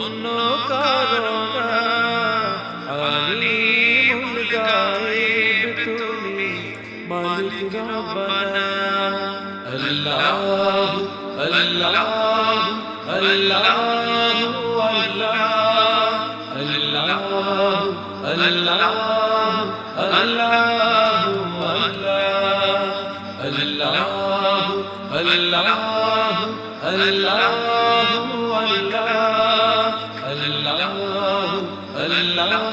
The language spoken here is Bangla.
অন্য কারো না। আলিমুল গায়েব তুমি মালিক রব্বানা। আল্লাহু আল্লাহু আল্লাহু আল্লাহু আল্লাহু আল্লাহু আল্লাহু আল্লাহু আল্লাহু আল্লাহু আল্লাহু